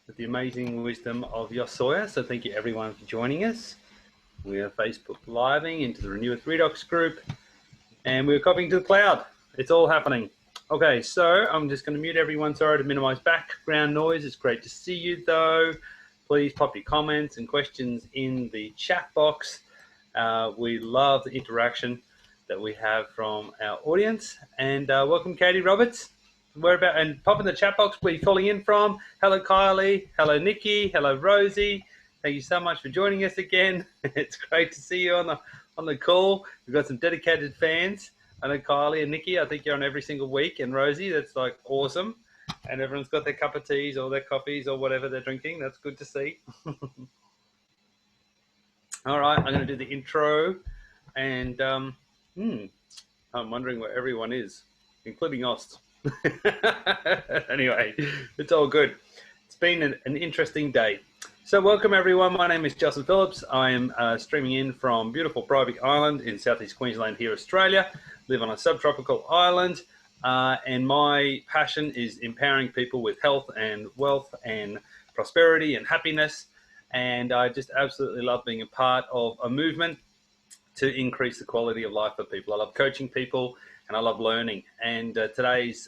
with the amazing wisdom of Jost. So thank you everyone for joining us. We are Facebook living into the Renew with Redox group, and we're copying to the cloud. It's all happening. Okay, so I'm just going to mute everyone. Sorry to minimize background noise. It's great to see you though. Please pop your comments and questions in the chat box. We love the interaction that we have from our audience. And welcome, Katie Roberts. Where about? And pop in the chat box, where you're calling in from. Hello, Kylie. Hello, Nikki. Hello, Rosie. Thank you so much for joining us again. It's great to see you on the call. We've got some dedicated fans. I know Kylie and Nikki, I think you're on every single week, and Rosie, that's like awesome. And everyone's got their cup of teas or their coffees or whatever they're drinking. That's good to see. All right, I'm going to do the intro, and I'm wondering where everyone is, including Jost. Anyway, it's all good. It's been an interesting day. So welcome everyone. My name is Justin Phillips. I am streaming in from beautiful Bribie Island in southeast Queensland here, Australia. Live on a subtropical island, and my passion is empowering people with health and wealth and prosperity and happiness. And I just absolutely love being a part of a movement to increase the quality of life for people. I love coaching people and I love learning. And today's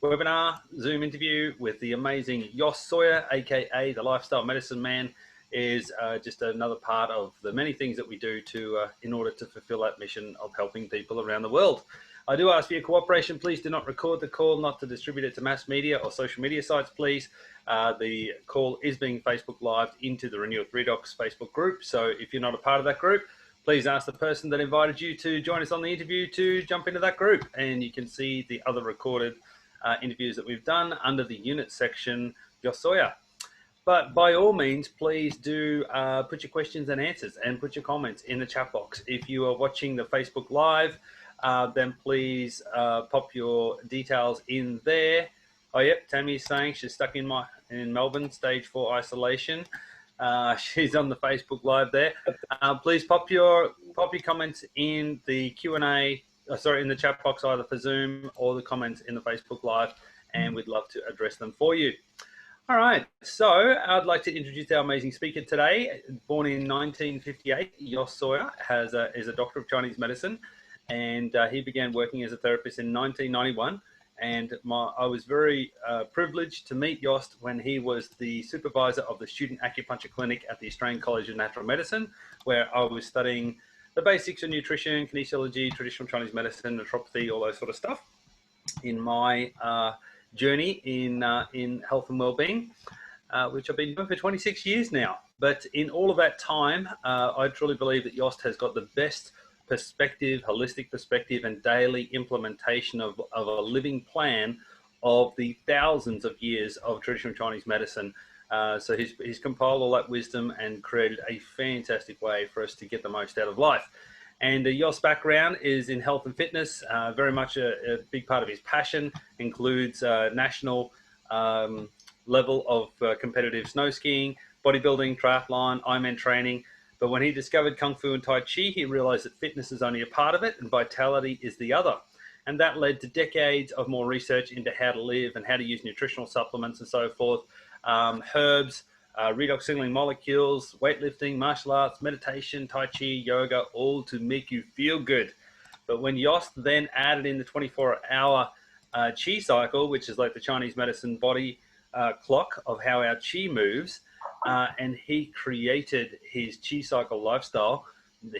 webinar, Zoom interview with the amazing Jost, aka the Lifestyle Medicine Man, is just another part of the many things that we do to in order to fulfill that mission of helping people around the world. I do ask for your cooperation. Please do not record the call, not to distribute it to mass media or social media sites, please. The call is being Facebook Live into the Renew with Redox Facebook group. So if you're not a part of that group, please ask the person that invited you to join us on the interview to jump into that group. And you can see the other recorded interviews that we've done under the unit section, Jost. But by all means, please do put your questions and answers and put your comments in the chat box. If you are watching the Facebook Live, then please pop your details in there. Oh, yep, Tammy's saying she's stuck in Melbourne, stage 4 isolation. She's on the Facebook Live there. Please pop your comments in the Q&A, in the chat box, either for Zoom or the comments in the Facebook Live, and we'd love to address them for you. All right, so I'd like to introduce our amazing speaker today. Born in 1958, Jost is a doctor of Chinese medicine, and he began working as a therapist in 1991. And I was very privileged to meet Jost when he was the supervisor of the student acupuncture clinic at the Australian College of Natural Medicine, where I was studying the basics of nutrition, kinesiology, traditional Chinese medicine, naturopathy, all those sort of stuff in my journey in health and well-being, which I've been doing for 26 years now. But in all of that time, I truly believe that Jost has got the best perspective, holistic perspective, and daily implementation of a living plan of the thousands of years of traditional Chinese medicine. So he's compiled all that wisdom and created a fantastic way for us to get the most out of life. And Jost's background is in health and fitness. Very much a big part of his passion includes national level of competitive snow skiing, bodybuilding, triathlon, Ironman training. But when he discovered Kung Fu and Tai Chi, he realized that fitness is only a part of it and vitality is the other. And that led to decades of more research into how to live and how to use nutritional supplements and so forth, herbs, redox signaling molecules, weightlifting, martial arts, meditation, Tai Chi, yoga, all to make you feel good. But when Jost then added in the 24-hour Qi cycle, which is like the Chinese medicine body clock of how our Qi moves, and he created his Qi cycle lifestyle,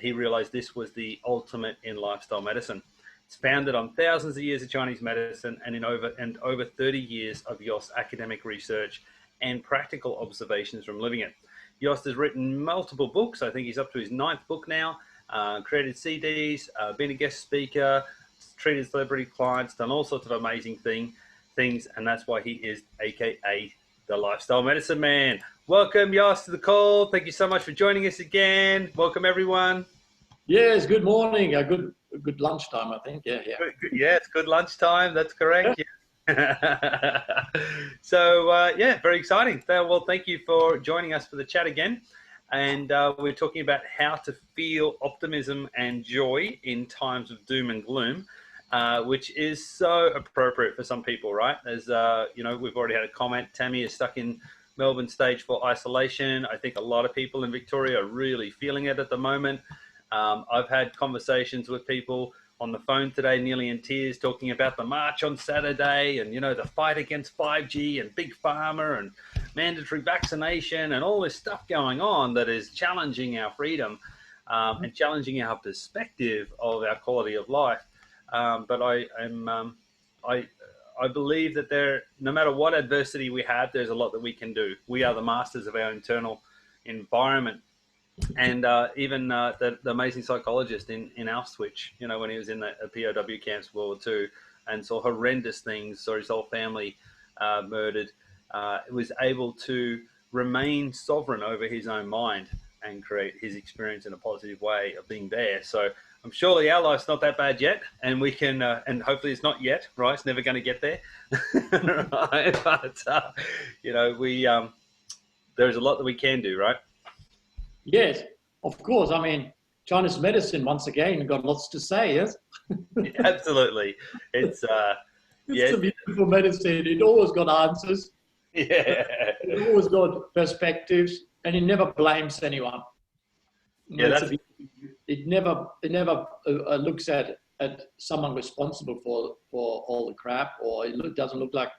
he realized this was the ultimate in lifestyle medicine. It's founded on thousands of years of Chinese medicine and over 30 years of Jost's academic research and practical observations from living it. Jost has written multiple books. I think he's up to his 9th book now, created CDs, been a guest speaker, treated celebrity clients, done all sorts of amazing things, and that's why he is aka the Lifestyle Medicine Man. Welcome, Jost, to the call. Thank you so much for joining us again. Welcome, everyone. Yes, good morning. Good lunchtime, I think. Yeah. Yeah, it's good lunchtime. That's correct. Yeah. So, yeah, very exciting. Well, thank you for joining us for the chat again. And we're talking about how to feel optimism and joy in times of doom and gloom. Which is so appropriate for some people, right? As you know, we've already had a comment. Tammy is stuck in Melbourne stage 4 isolation. I think a lot of people in Victoria are really feeling it at the moment. I've had conversations with people on the phone today, nearly in tears, talking about the march on Saturday and, the fight against 5G and Big Pharma and mandatory vaccination and all this stuff going on that is challenging our freedom and challenging our perspective of our quality of life. But I believe that no matter what adversity we have, there's a lot that we can do. We are the masters of our internal environment. And even the amazing psychologist in Auschwitz, when he was in the POW camps World War II and saw horrendous things, saw his whole family murdered, was able to remain sovereign over his own mind and create his experience in a positive way of being there. So I'm surely our life's not that bad yet, and we can, and hopefully it's not yet, right? It's never going to get there, right? But there's a lot that we can do, right? Yes, of course. I mean, Chinese medicine, once again, got lots to say, yes? Absolutely. It's a beautiful medicine. It always got answers. Yeah. It always got perspectives, and it never blames anyone. It never looks at someone responsible for all the crap, or it doesn't look like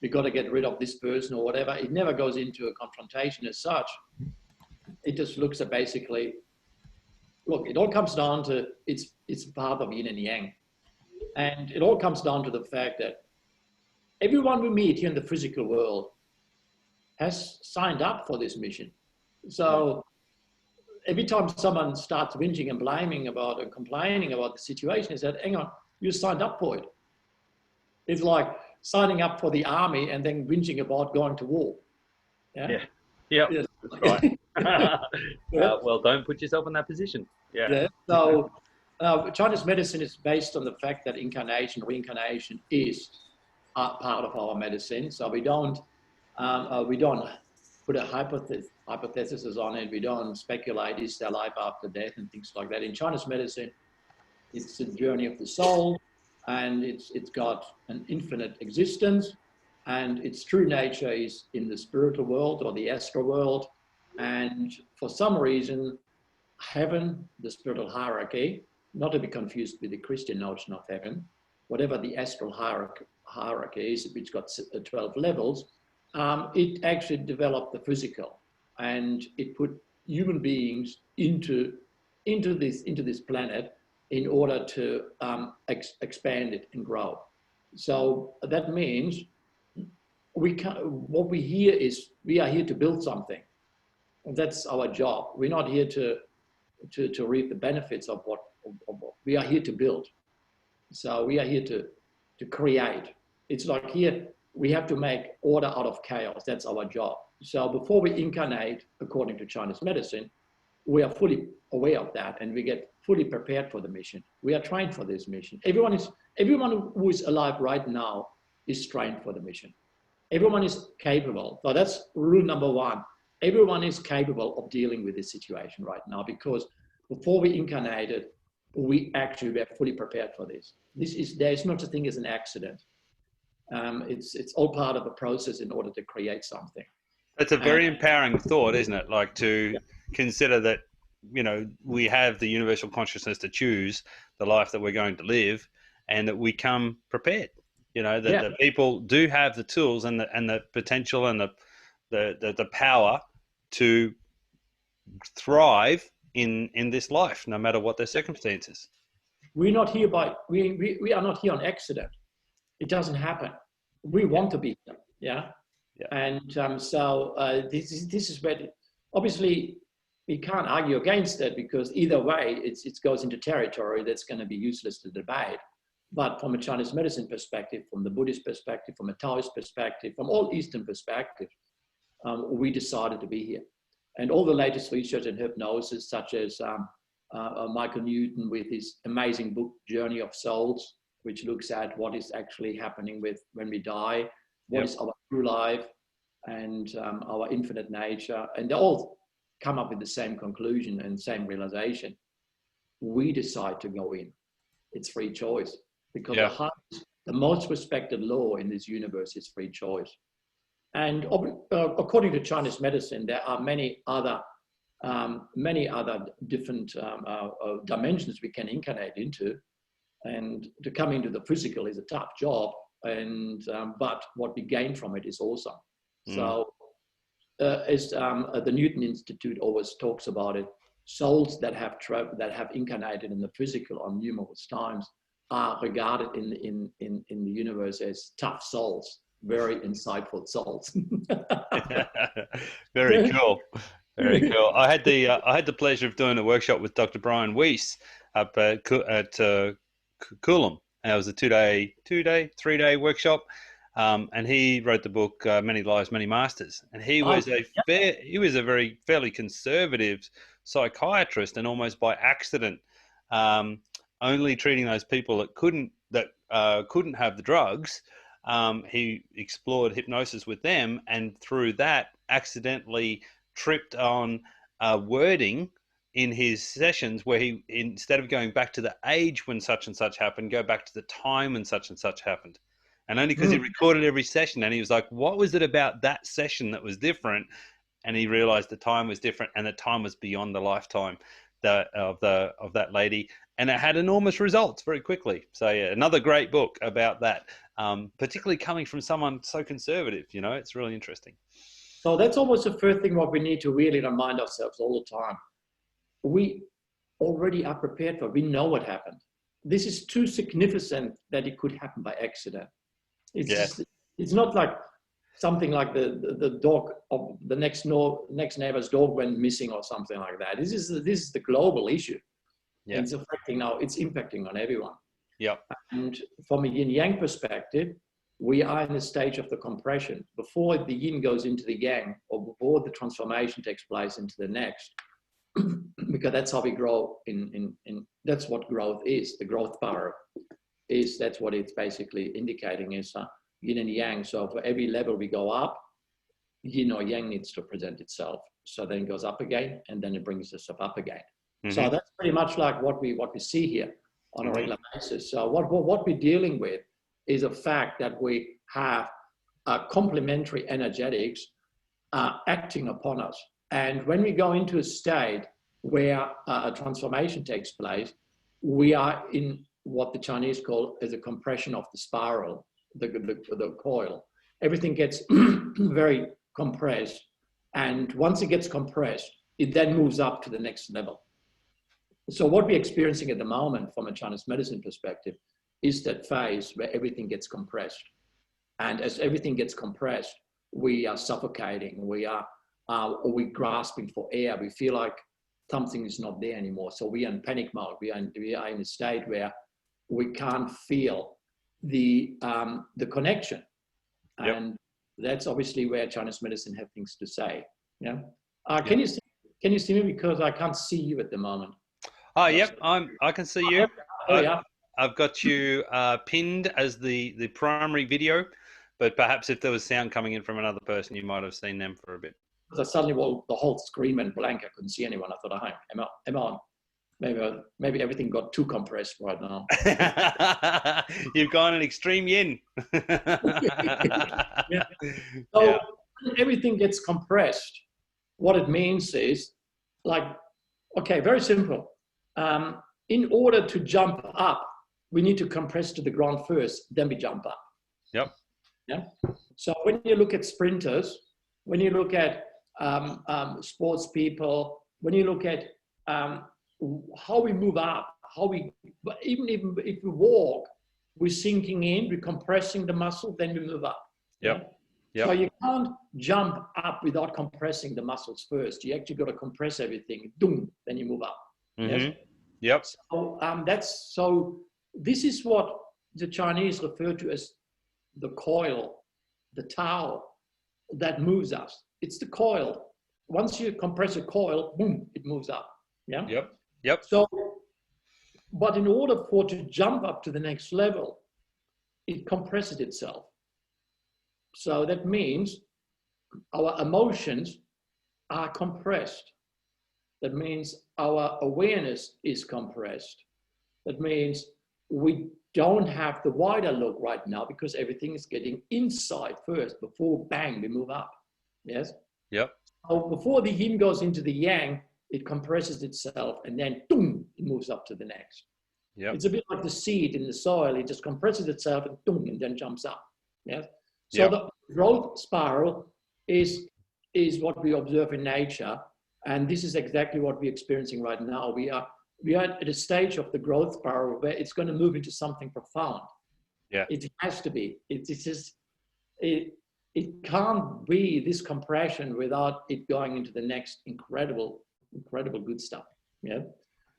we got to get rid of this person or whatever. It never goes into a confrontation as such. It just looks at basically, look, it all comes down to it's part of yin and yang. And it all comes down to the fact that everyone we meet here in the physical world has signed up for this mission. So every time someone starts whinging and blaming about and complaining about the situation, is that, hang on, you signed up for it. It's like signing up for the army and then whinging about going to war. Yeah. That's right. Well, don't put yourself in that position. Yeah. So Chinese medicine is based on the fact that incarnation, reincarnation is part of our medicine. So we don't put a hypothesis on it. We don't speculate, is there life after death and things like that. In Chinese medicine, it's the journey of the soul, and it's got an infinite existence, and its true nature is in the spiritual world or the astral world. And for some reason, heaven, the spiritual hierarchy, not to be confused with the Christian notion of heaven, whatever the astral hierarchy is, which got 12 levels, it actually developed the physical, and it put human beings into this planet in order to expand it and grow. So that means what we hear is we are here to build something. And that's our job. We're not here to reap the benefits of what we are here to build. So we are here to create. It's like here, we have to make order out of chaos. That's our job. So before we incarnate, according to Chinese medicine, we are fully aware of that, and we get fully prepared for the mission. We are trained for this mission. Everyone who is alive right now is trained for the mission. Everyone is capable. So that's rule number one. Everyone is capable of dealing with this situation right now, because before we incarnated, we actually were fully prepared for this. There is not such a thing as an accident. It's all part of a process in order to create something. That's a very empowering thought, isn't it? Like to consider that, we have the universal consciousness to choose the life that we're going to live, and that we come prepared. That people do have the tools and the potential and the power to thrive in this life, no matter what their circumstances. We are not here on accident. It doesn't happen. We want to be here, And this is where, obviously, we can't argue against that, because either way, it goes into territory that's going to be useless to debate. But from a Chinese medicine perspective, from the Buddhist perspective, from a Taoist perspective, from all Eastern perspectives, we decided to be here. And all the latest research in hypnosis, such as Michael Newton with his amazing book, Journey of Souls, which looks at what is actually happening when we die, what is our true life, and our infinite nature. And they all come up with the same conclusion and same realization. We decide to go in. It's free choice, because the most respected law in this universe is free choice. And according to Chinese medicine, there are many other different dimensions we can incarnate into. And to come into the physical is a tough job, but what we gain from it is awesome. So as the Newton Institute always talks about it, souls that have incarnated in the physical on numerous times are regarded in the universe as tough souls, very insightful souls. Very cool. Very cool. I had the pleasure of doing a workshop with Dr. Brian Weiss up at Coolum. And it was a 3-day workshop. And he wrote the book Many Lives, Many Masters. And he was a very fairly conservative psychiatrist, and almost by accident, only treating those people that couldn't have the drugs. He explored hypnosis with them, and through that accidentally tripped on wording in his sessions where he, instead of going back to the age when such and such happened, go back to the time when such and such happened. And only because he recorded every session, and he was like, what was it about that session that was different? And he realized the time was different, and the time was beyond the lifetime of that lady. And it had enormous results very quickly. So yeah, another great book about that, particularly coming from someone so conservative. You know, it's really interesting. So that's almost the first thing what we need to really remind ourselves all the time. We already are prepared for, we know what happened. This is too significant that it could happen by accident. It's not like something like the dog of the next neighbor's dog went missing or something like that. This is the global issue. Yeah. It's affecting now, it's impacting on everyone. Yeah. And from a yin yang perspective, we are in the stage of the compression. Before the yin goes into the yang, or before the transformation takes place into the next, because that's how we grow that's what growth is. The growth power is, that's what it's basically indicating, is yin and yang. So for every level we go up, yin or yang needs to present itself. So then it goes up again, and then it brings itself up again. So that's pretty much like what we see here on a regular basis. So what we're dealing with is a fact that we have complementary energetics acting upon us. And when we go into a state where a transformation takes place, we are in what the Chinese call as a compression of the spiral, the coil. Everything gets very compressed. And once it gets compressed, it then moves up to the next level. So what we're experiencing at the moment from a Chinese medicine perspective is that phase where everything gets compressed. And as everything gets compressed, we are suffocating. We're grasping for air. We feel like something is not there anymore. So we are in panic mode. We are in a state where we can't feel the connection. Yep. And that's obviously where Chinese medicine have things to say. Yeah. Can you see me, because I can't see you at the moment? Oh, yep. I can see you. Yeah. I've got you pinned as the primary video, but perhaps if there was sound coming in from another person, you might have seen them for a bit. Because suddenly, the whole screen went blank. I couldn't see anyone. I thought, am I on? Maybe everything got too compressed right now. You've gone an extreme yin. Yeah. So when everything gets compressed, what it means is, okay, very simple. In order to jump up, we need to compress to the ground first, then we jump up. Yep. Yeah. So when you look at sprinters, when you look at sports people, when you look at how we move up, even if we walk, we're sinking in, we're compressing the muscle, then we move up. Yep. Yep. So you can't jump up without compressing the muscles first. You actually got to compress everything, boom, then you move up. Mm-hmm. Yep. So this is what the Chinese refer to as the coil, the Tao that moves us. It's the coil. Once you compress a coil, boom, it moves up. Yeah. Yep. Yep. So, but in order for it to jump up to the next level, it compresses itself. So that means our emotions are compressed. That means our awareness is compressed. That means we don't have the wider look right now because everything is getting inside first before bang, we move up. Yes. Yep. So before the yin goes into the yang, it compresses itself and then boom, it moves up to the next. Yep. It's a bit like the seed in the soil. It just compresses itself and boom, and then jumps up. Yes. So Yep. the growth spiral is what we observe in nature. And this is exactly what we're experiencing right now. We are at a stage of the growth spiral where it's going to move into something profound. Yeah. It has to be. It can't be this compression without it going into the next incredible good stuff. Yeah.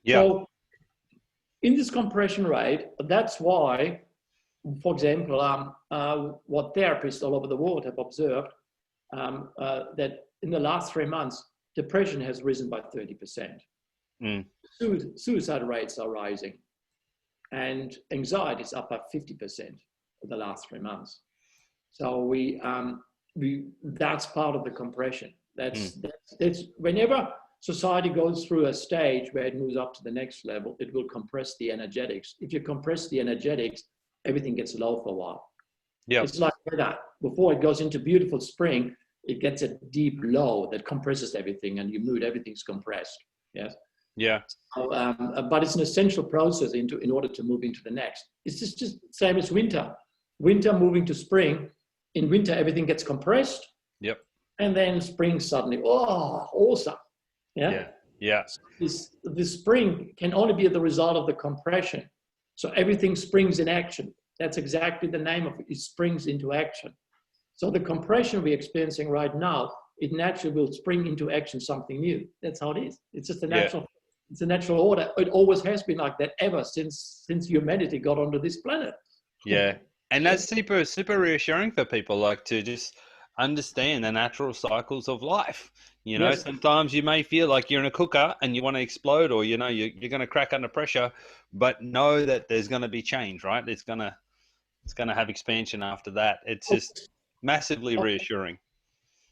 Yeah. So in this compression rate, that's why, for example, what therapists all over the world have observed, that in the last 3 months, depression has risen by 30%. Suicide rates are rising, and anxiety is up by 50% in the last 3 months. So that's part of the compression. That's whenever society goes through a stage where it moves up to the next level, it will compress the energetics. If you compress the energetics, everything gets low for a while. Yeah. It's like that. Before it goes into beautiful spring, it gets a deep low that compresses everything, and you mood, everything's compressed. Yes. Yeah. So, but it's an essential process in order to move into the next. It's just same as winter. Winter moving to spring. In winter, everything gets compressed. Yep. And then spring suddenly, oh, awesome. Yeah. Yeah. Yeah. So this spring can only be the result of the compression. So everything springs in action. That's exactly the name of it. It springs into action. So the compression we're experiencing right now, it naturally will spring into action something new. That's how it is. It's just a natural. Yeah. It's a natural order. It always has been like that ever since humanity got onto this planet. Yeah. And that's super reassuring for people, like, to just understand the natural cycles of life. You know, yes. Sometimes you may feel like you're in a cooker and you want to explode, or, you know, you're going to crack under pressure, but know that there's going to be change, right? It's going to have expansion after that. It's just massively reassuring.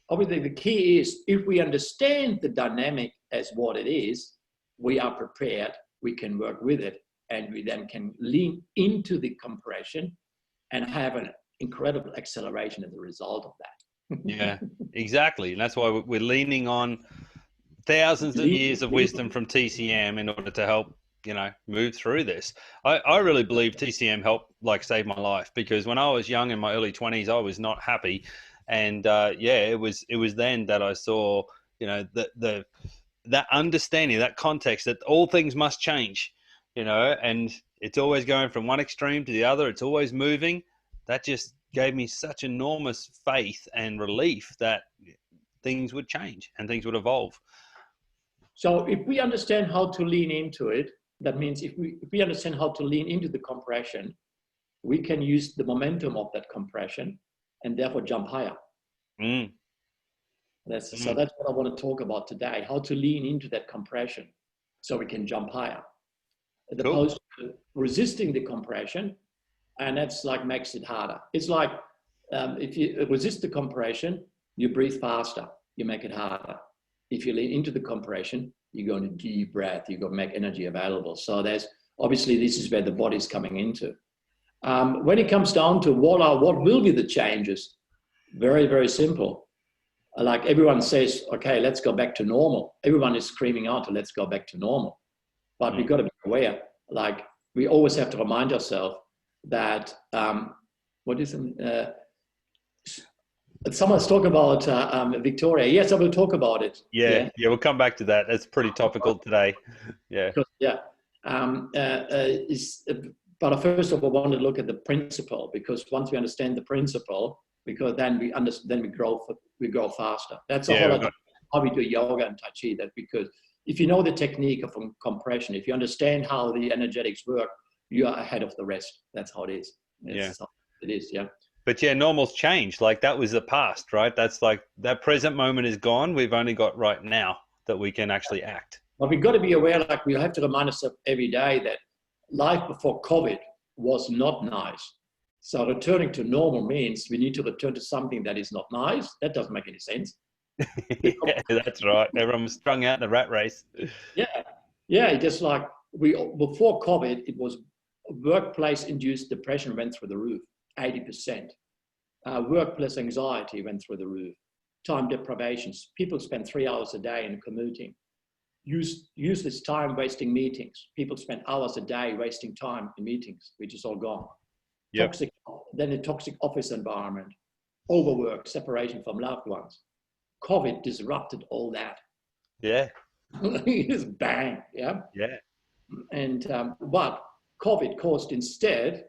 Obviously, the key is if we understand the dynamic as what it is, we are prepared, we can work with it, and we then can lean into the compression and have an incredible acceleration as a result of that. Yeah, exactly. And that's why we're leaning on thousands of years of wisdom from TCM in order to help, you know, move through this. I really believe TCM helped, like, save my life, because when I was young in my early 20s, I was not happy. And it was then that I saw, you know, that understanding, that context, that all things must change, you know, and it's always going from one extreme to the other. It's always moving. That just gave me such enormous faith and relief that things would change and things would evolve. So if we understand how to lean into it, that means if we understand how to lean into the compression, we can use the momentum of that compression and therefore jump higher. So that's what I want to talk about today, how to lean into that compression so we can jump higher. As opposed to resisting the compression, and that's like makes it harder. It's like if you resist the compression, you breathe faster, you make it harder. If you lean into the compression, you go into deep breath, you go make energy available. So there's obviously this is where the body's coming into. When it comes down to what will be the changes, very, very simple. Like everyone says, okay, let's go back to normal. Everyone is screaming out to let's go back to normal. But we've got to be aware, like we always have to remind ourselves that, someone's talking about Victoria. Yes, I will talk about it. Yeah, we'll come back to that. That's pretty topical today. Yeah. But first of all, I want to look at the principle, because once we understand the principle, because then we grow faster. That's how we do yoga and Tai Chi. That because if you know the technique of compression, if you understand how the energetics work, you are ahead of the rest. That's how it is. That's how it is. Yeah. But yeah, normal's changed. Like that was the past, right? That's like that present moment is gone. We've only got right now that we can actually act. But we've got to be aware, like we have to remind ourselves every day that life before COVID was not nice. So returning to normal means we need to return to something that is not nice. That doesn't make any sense. Yeah, that's right. Everyone was strung out in the rat race. Yeah. Just like before COVID, it was workplace-induced depression went through the roof, 80%. Workplace anxiety went through the roof. Time deprivations. People spend 3 hours a day in commuting. Useless time wasting meetings. People spend hours a day wasting time in meetings, which is all gone. Yep. Then a toxic office environment, overwork, separation from loved ones. COVID disrupted all that. Yeah. Just bang, yeah. Yeah. And but COVID caused instead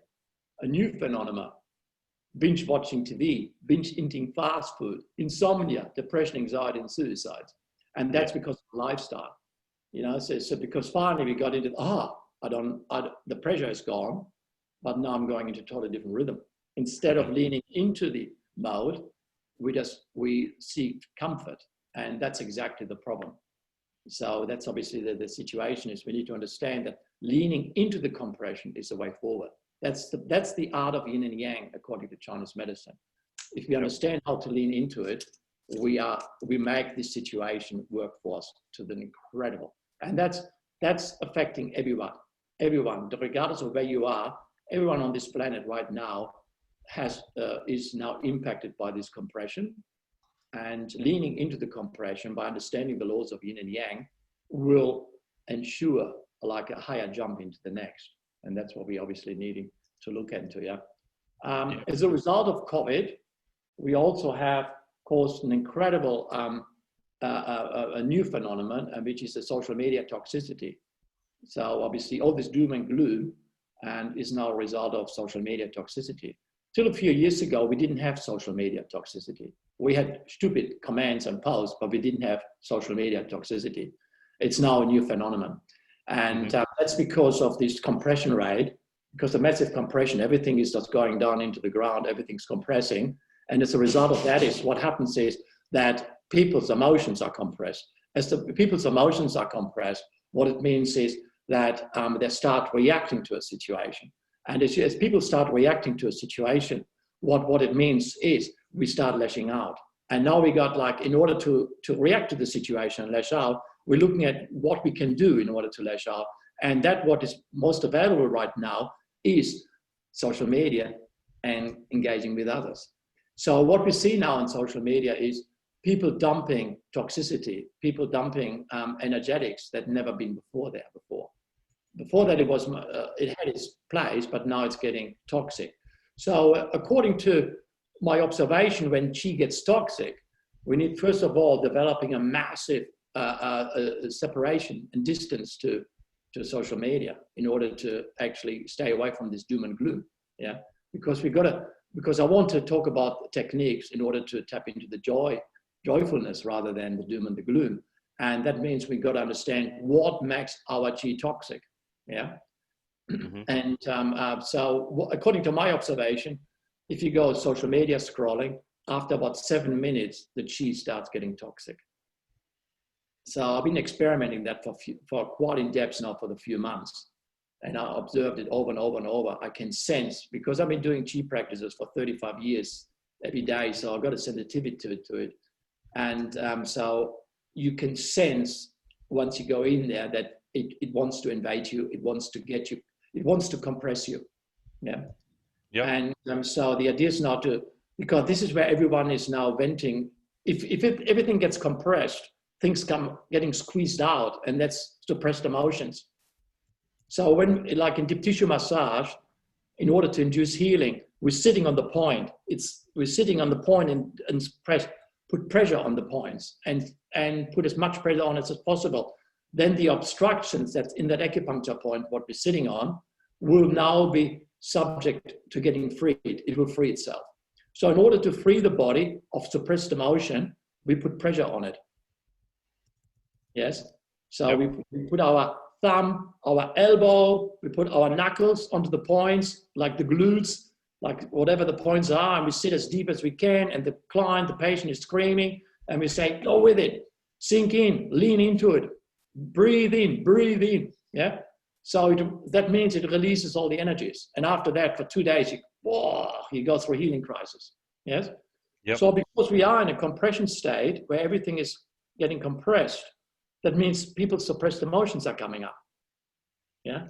a new phenomenon: binge watching TV, binge eating fast food, insomnia, depression, anxiety, and suicides. And that's because of lifestyle. You know, so because finally we got into, the pressure is gone, but now I'm going into a totally different rhythm. Instead of leaning into the mode, we seek comfort. And that's exactly the problem. So that's obviously the situation is we need to understand that leaning into the compression is the way forward. That's the art of yin and yang, according to Chinese medicine. If we understand how to lean into it, we make this situation work for us to the incredible. And that's affecting everyone, regardless of where you are. Everyone on this planet right now is now impacted by this compression, and leaning into the compression by understanding the laws of yin and yang will ensure like a higher jump into the next. And that's what we obviously needing to look into. As a result of COVID, we also have caused an incredible a new phenomenon, which is the social media toxicity. So obviously all this doom and gloom is now a result of social media toxicity. Till a few years ago, we didn't have social media toxicity. We had stupid comments and posts, but we didn't have social media toxicity. It's now a new phenomenon. And that's because of this compression rate, because the massive compression, everything is just going down into the ground, everything's compressing. And as a result of that is what happens is that people's emotions are compressed. As people's emotions are compressed, what it means is that they start reacting to a situation. And as people start reacting to a situation, what it means is we start lashing out. And now we got like, in order to react to the situation and lash out, we're looking at what we can do in order to lash out. And that what is most available right now is social media and engaging with others. So what we see now in social media is people dumping toxicity, people dumping energetics that never been before there before. Before that, it had its place, but now it's getting toxic. So according to my observation, when Qi gets toxic, we need, first of all, developing a massive separation and distance to social media in order to actually stay away from this doom and gloom. Yeah, because because I want to talk about techniques in order to tap into the joyfulness rather than the doom and the gloom. And that means we got to understand what makes our Qi toxic. Yeah. And so according to my observation, if you go social media scrolling, after about 7 minutes, the Qi starts getting toxic. So I've been experimenting that for quite in depth now for the few months. And I observed it over and over and over. I can sense, because I've been doing Qi practices for 35 years every day, so I've got a sensitivity to it. And so you can sense once you go in there that it wants to invade you, it wants to get you, it wants to compress you. Yeah. And so the idea is now because this is where everyone is now venting. If everything gets compressed, things come getting squeezed out, and that's suppressed emotions. So when, like in deep tissue massage, in order to induce healing, we're sitting on the point. We're sitting on the point and put pressure on the points and put as much pressure on it as possible. Then the obstructions that's in that acupuncture point, what we're sitting on, will now be subject to getting freed. It will free itself. So in order to free the body of suppressed emotion, we put pressure on it. Yes. So we put our thumb, our elbow, we put our knuckles onto the points, like the glutes, like whatever the points are, and we sit as deep as we can, and the client, the patient is screaming, and we say, go with it, sink in, lean into it, breathe in, yeah? So that means it releases all the energies. And after that, for 2 days, you go through a healing crisis, yes? So because we are in a compression state where everything is getting compressed, that means people's suppressed emotions are coming up, yeah?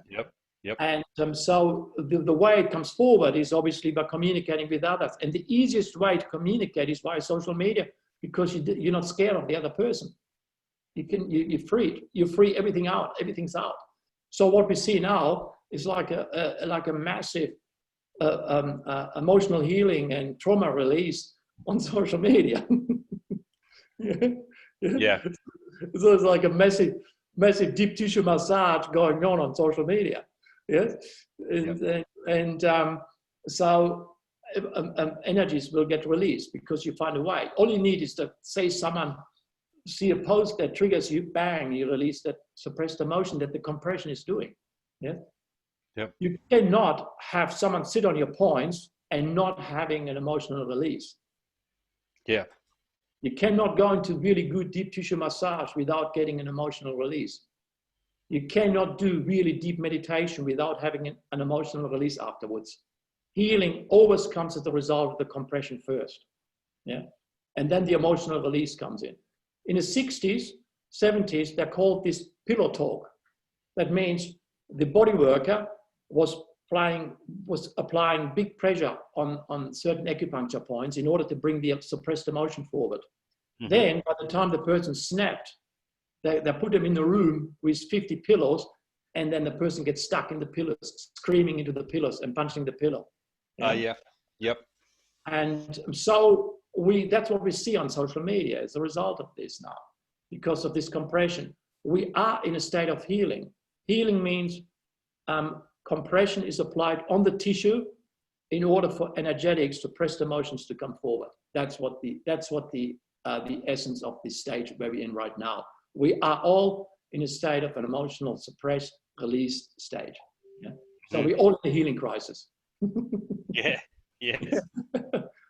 And so the way it comes forward is obviously by communicating with others. And the easiest way to communicate is via social media, because you're not scared of the other person. You're free. You free everything out. Everything's out. So what we see now is like a massive emotional healing and trauma release on social media. Yeah. So it's like a massive deep tissue massage going on social media. Yes. And so energies will get released because you find a way. All you need is to say someone see a post that triggers you, bang, you release that suppressed emotion that the compression is doing. Yeah. Yep. You cannot have someone sit on your points and not having an emotional release. Yeah. You cannot go into really good deep tissue massage without getting an emotional release. You cannot do really deep meditation without having an emotional release afterwards. Healing always comes as the result of the compression first. Yeah. And then the emotional release comes in. In the 60s, 70s, they called this pillow talk. That means the body worker was applying big pressure on certain acupuncture points in order to bring the suppressed emotion forward. Mm-hmm. Then, by the time the person snapped, they put them in the room with 50 pillows, and then the person gets stuck in the pillows, screaming into the pillows and punching the pillow. Yeah. Yep. And so that's what we see on social media as a result of this now, because of this compression. We are in a state of healing. Healing means compression is applied on the tissue in order for energetics, suppressed emotions to come forward. That's what the essence of this stage where we're in right now. We are all in a state of an emotional suppressed release stage. Yeah? So we're all in a healing crisis. Yeah. Yes.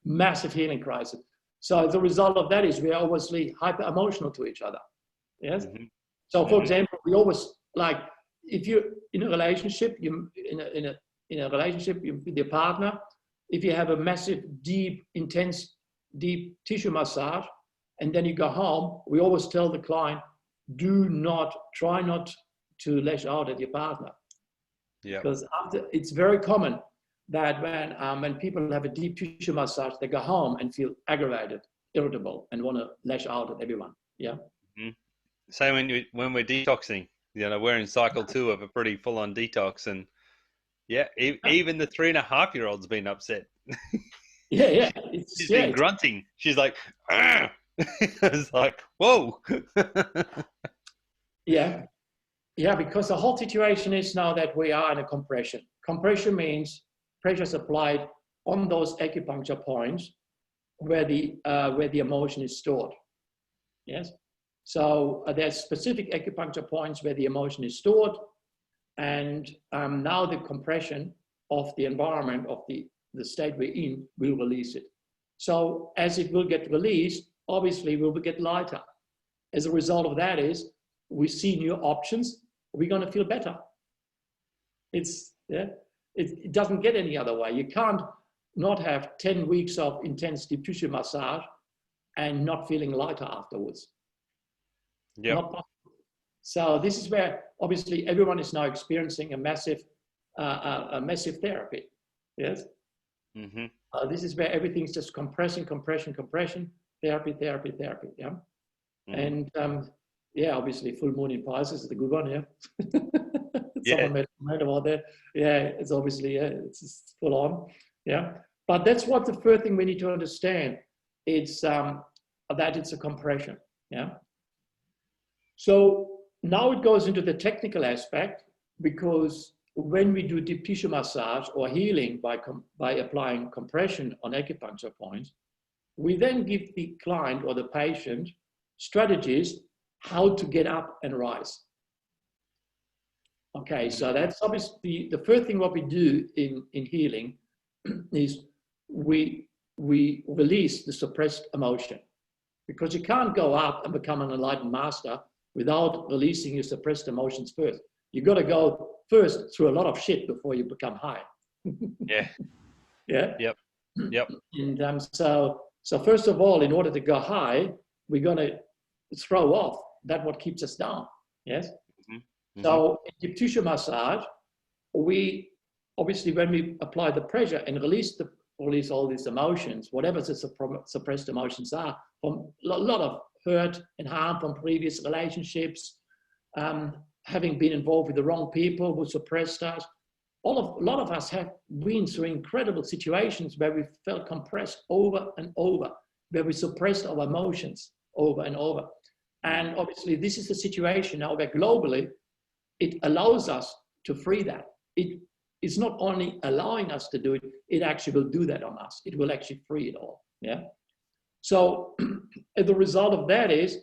Massive healing crisis. So the result of that is we're obviously hyper emotional to each other. Yes. Mm-hmm. So for example, we always like, if you're in a relationship, you in a relationship with your partner, if you have a massive, deep, intense, deep tissue massage, and then you go home, we always tell the client, try not to lash out at your partner. Yeah. Because it's very common that when people have a deep tissue massage, they go home and feel aggravated, irritable, and want to lash out at everyone. Yeah. Mm-hmm. Same when we're detoxing. We're in cycle 2 of a pretty full-on detox, and even the 3.5-year-old's been upset. Yeah. She's been grunting. She's like, ah! It's like, whoa. Yeah, because the whole situation is now that we are in a compression. Compression means pressure is applied on those acupuncture points where the emotion is stored. Yes. So there's specific acupuncture points where the emotion is stored, and now the compression of the environment of the state we're in will release it. So as it will get released, obviously we will get lighter. As a result of that is we see new options. We're going to feel better. It doesn't get any other way. You can't not have 10 weeks of intense deep tissue massage and not feeling lighter afterwards. Yeah. Not possible. So this is where obviously everyone is now experiencing a massive therapy. Yes. Mm-hmm. This is where everything's just compression, therapy. Yeah. Mm-hmm. And obviously full moon in Pisces is a good one. Yeah. Someone made a comment about that. Yeah, it's obviously it's just full on. Yeah. But that's what the first thing we need to understand. It's that it's a compression. Yeah. So now it goes into the technical aspect, because when we do deep tissue massage or healing by applying compression on acupuncture points, we then give the client or the patient strategies how to get up and rise. Okay, so that's obviously the first thing what we do in healing is we release the suppressed emotion, because you can't go up and become an enlightened master without releasing your suppressed emotions first. You got to go first through a lot of shit before you become high. Yeah. Yeah. Yep. And so first of all, in order to go high, we're going to throw off that what keeps us down. Yes. Mm-hmm. So in deep tissue massage we obviously, when we apply the pressure and release all these emotions, whatever the suppressed emotions are, from a lot of hurt and harm from previous relationships, having been involved with the wrong people who suppressed us. A lot of us have been through incredible situations where we felt compressed over and over, where we suppressed our emotions over and over. And obviously, this is the situation now where globally, it allows us to free that. It is not only allowing us to do it, it actually will do that on us. It will actually free it all. Yeah. So the result of that is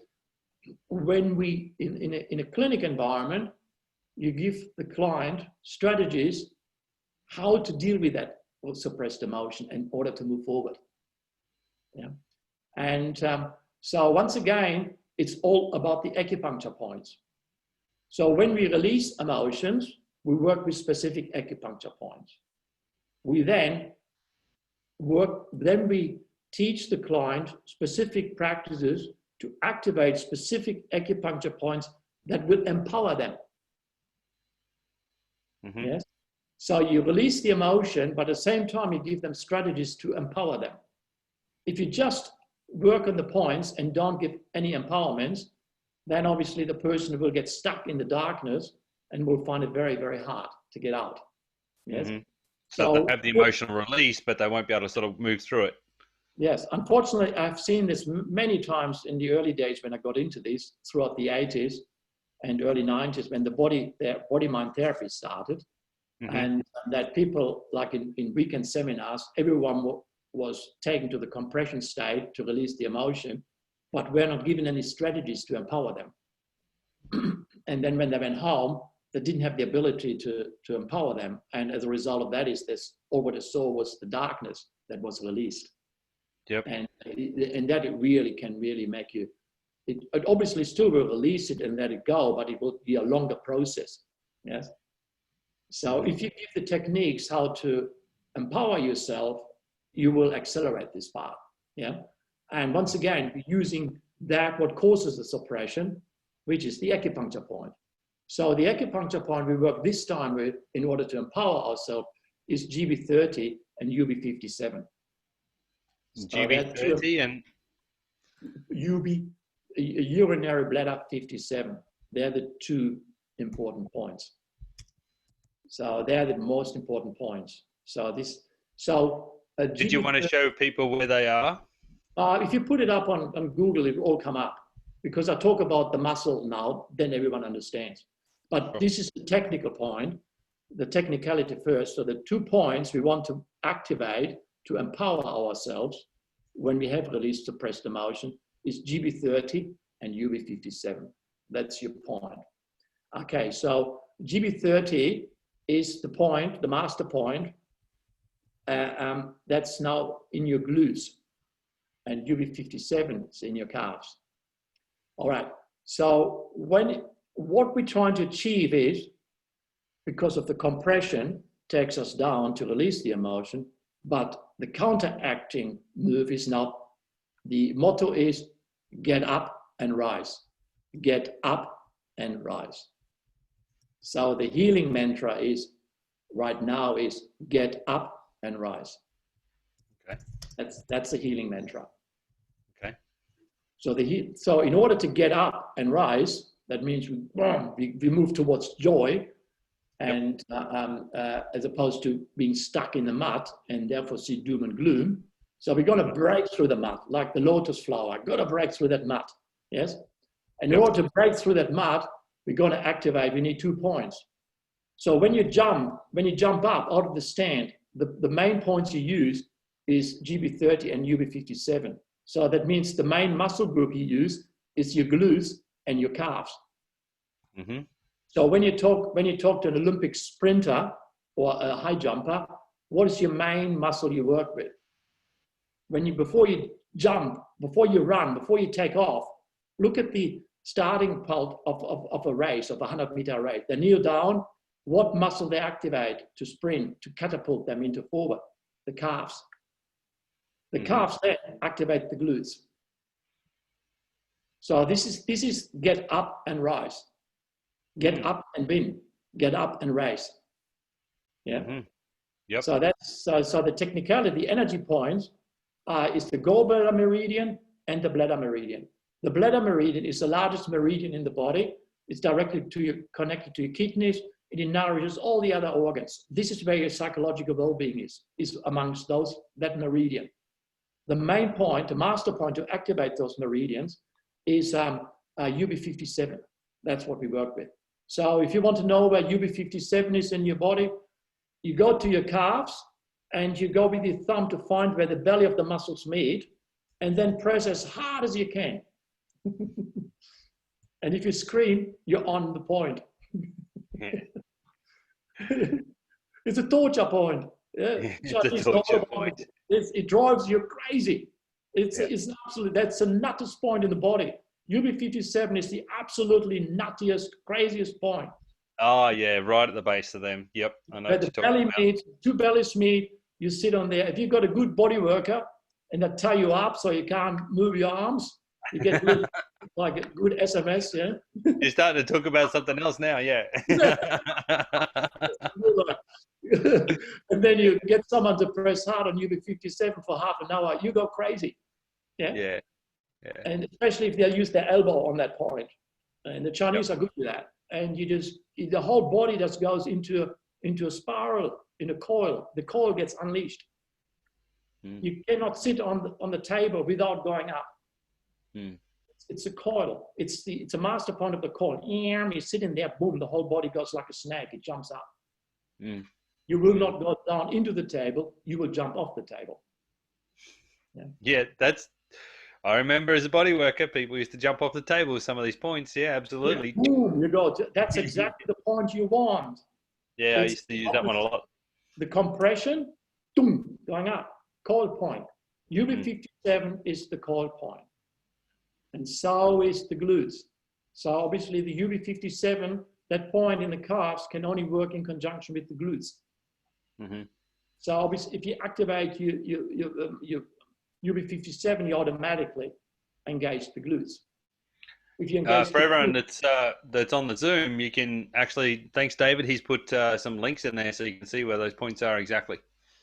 when we, in a clinic environment, you give the client strategies how to deal with that suppressed emotion in order to move forward. Yeah. And so once again, it's all about the acupuncture points. So when we release emotions, we work with specific acupuncture points. We then we teach the client specific practices to activate specific acupuncture points that will empower them. Mm-hmm. Yes. So you release the emotion, but at the same time, you give them strategies to empower them. If you just work on the points and don't give any empowerments, then obviously the person will get stuck in the darkness and will find it very, very hard to get out. Yes. Mm-hmm. So they'll have the emotional release, but they won't be able to sort of move through it. Yes. Unfortunately, I've seen this many times in the early days when I got into this, throughout the 80s and early 90s, when the body-mind therapy started. Mm-hmm. And that people, like in weekend seminars, everyone was taken to the compression state to release the emotion, but we're not given any strategies to empower them. And then when they went home, they didn't have the ability to empower them. And as a result of that is this, all what they saw was the darkness that was released. Yep. And that it really can really make you, it obviously still will release it and let it go, but it will be a longer process. Yes. So if you give the techniques how to empower yourself, you will accelerate this part. Yeah. And once again, using that, what causes the suppression, which is the acupuncture point. So the acupuncture point we work this time with in order to empower ourselves is GB30 and UB57. GB30 and urinary bladder 57. They're the two important points. So they're the most important points. Did you want to show people where they are? If you put it up on Google, it will all come up. Because I talk about the muscle now, then everyone understands. But this is the technical point, the technicality first. So the 2 points we want to activate to empower ourselves when we have released suppressed emotion is GB30 and UB57. That's your point. Okay, so GB30 is the point, the master point, that's now in your glutes, and UB57 is in your calves. All right, so what we're trying to achieve is, because of the compression, takes us down to release the emotion, but the counteracting move is now, the motto is get up and rise, get up and rise. So the healing mantra is, right now, is get up and rise. Okay. That's the healing mantra. Okay. So in order to get up and rise, that means we move towards joy, and as opposed to being stuck in the mud and therefore see doom and gloom. So we're going to break through the mud, like the lotus flower. Got to break through that mud. Yes. And in order to break through that mud, we're going to activate. We need 2 points. So when you jump up out of the stand, the main points you use is GB30 and UB57. So that means the main muscle group you use is your glutes and your calves. Mm-hmm. So when you talk to an Olympic sprinter or a high jumper, what is your main muscle you work with? Before you jump, before you run, before you take off, look at the starting point of a race, of a 100-meter race. They kneel down. What muscle they activate to sprint, to catapult them into forward? The calves. The calves then activate the glutes. So this is get up and rise. Get up and bend. Get up and raise. Yeah. Mm-hmm. Yep. So that's so the technicality, the energy points is the gallbladder meridian and the bladder meridian. The bladder meridian is the largest meridian in the body. It's directly connected to your kidneys. It nourishes all the other organs. This is where your psychological well-being is amongst those, that meridian. The main point, the master point to activate those meridians is UB57. That's what we work with. So if you want to know where UB57 is in your body, you go to your calves and you go with your thumb to find where the belly of the muscles meet, and then press as hard as you can. And if you scream, you're on the point. It's a torture point. Yeah? It's a torture point. It drives you crazy. It's absolutely, that's the nuttiest point in the body. UB57 is the absolutely nuttiest, craziest point. Oh yeah, right at the base of them. Yep, I know. Where the belly meets, two bellies meet, you sit on there. If you've got a good body worker and they tie you up so you can't move your arms, you get good, like a good SMS, yeah? You're starting to talk about something else now, yeah. And then you get someone to press hard on UB57 for half an hour, you go crazy. Yeah? Yeah. And especially if they use their elbow on that point. And the Chinese are good with that. And you just, the whole body just goes into a spiral, in a coil. The coil gets unleashed. You cannot sit on the table without going up. It's a coil. It's a master point of the coil. You sit in there, boom, the whole body goes like a snake. It jumps up. You will not go down into the table. You will jump off the table. Yeah, I remember as a body worker, people used to jump off the table with some of these points. Yeah, absolutely. Yeah, boom, you go. That's exactly the point you want. Yeah, I used to use that one a lot. The compression, boom, going up. Coil point. UB57 is the coil point. And so is the glutes. So obviously the UB57, that point in the calves can only work in conjunction with the glutes. So obviously if you activate your UB57, you automatically engage the glutes. If you engage for everyone that's on the Zoom, you can actually, thanks David, he's put some links in there so you can see where those points are exactly.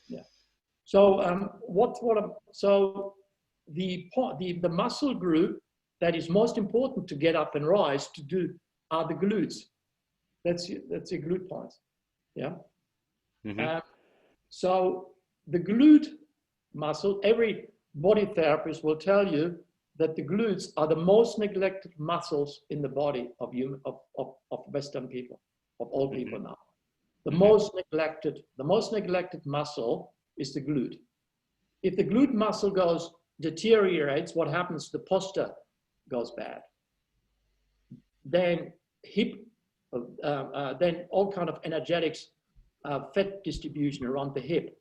Yeah. So so the muscle group that is most important to get up and rise to do are the glutes. That's your glute points. Yeah. So the glute muscle, every body therapist will tell you that the glutes are the most neglected muscles in the body of Western people, of all people now. The most neglected muscle is the glute. If the glute muscle deteriorates, what happens? The posture goes bad. Then then all kind of energetics, fat distribution around the hip.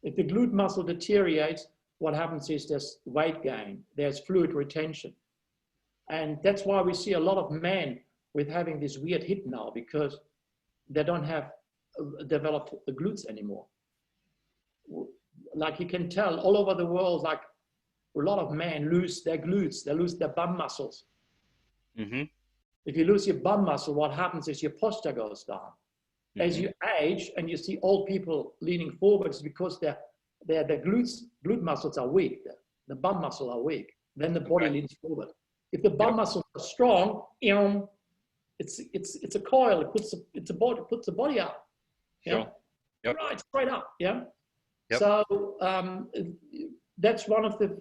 If the glute muscle deteriorates, what happens is there's weight gain, there's fluid retention. And that's why we see a lot of men with having this weird hip now, because they don't have developed the glutes anymore. Like you can tell all over the world, like a lot of men lose their glutes, they lose their bum muscles. If you lose your bum muscle, what happens is your posture goes down. As you age and you see old people leaning forward, it's because their glute muscles are weak. The bum muscle are weak. Then the body leans forward. If the bum muscles are strong, it's a coil. It puts the body up. Yeah. Right, straight up. Yeah. So that's one of the